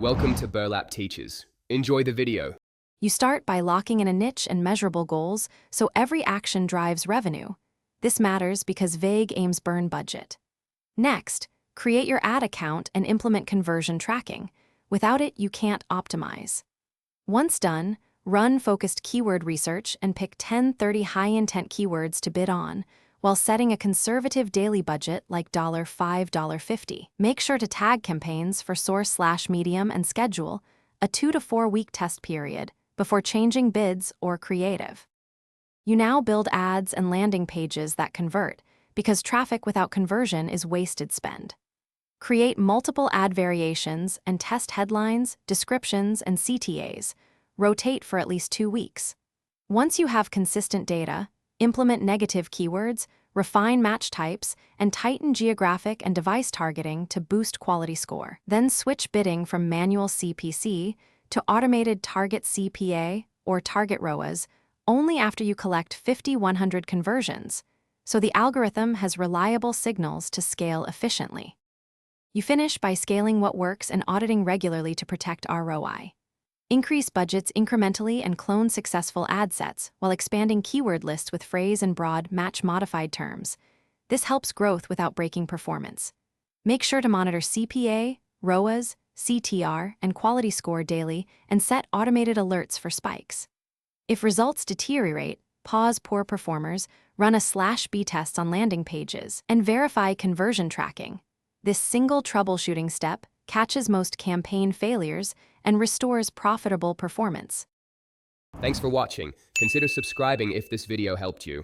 Welcome to Burlap Teachers. Enjoy the video. You start by locking in a niche and measurable goals, so every action drives revenue. This matters because vague aims burn budget. Next, create your ad account and implement conversion tracking. Without it, you can't optimize. Once done, run focused keyword research and pick 10-30 high-intent keywords to bid on, while setting a conservative daily budget like $5, $50. Make sure to tag campaigns for source/medium and schedule a 2 to 4 week test period before changing bids or creative. You now build ads and landing pages that convert, because traffic without conversion is wasted spend. Create multiple ad variations and test headlines, descriptions, and CTAs. Rotate for at least 2 weeks. Once you have consistent data, implement negative keywords, refine match types, and tighten geographic and device targeting to boost quality score. Then switch bidding from manual CPC to automated target CPA or target ROAS only after you collect 50-100 conversions, so the algorithm has reliable signals to scale efficiently. You finish by scaling what works and auditing regularly to protect ROI. Increase budgets incrementally and clone successful ad sets while expanding keyword lists with phrase and broad match-modified terms. This helps growth without breaking performance. Make sure to monitor CPA, ROAS, CTR, and quality score daily and set automated alerts for spikes. If results deteriorate, pause poor performers, run a /B test on landing pages, and verify conversion tracking. This single troubleshooting step catches most campaign failures and restores profitable performance. Thanks for watching. Consider subscribing if this video helped you.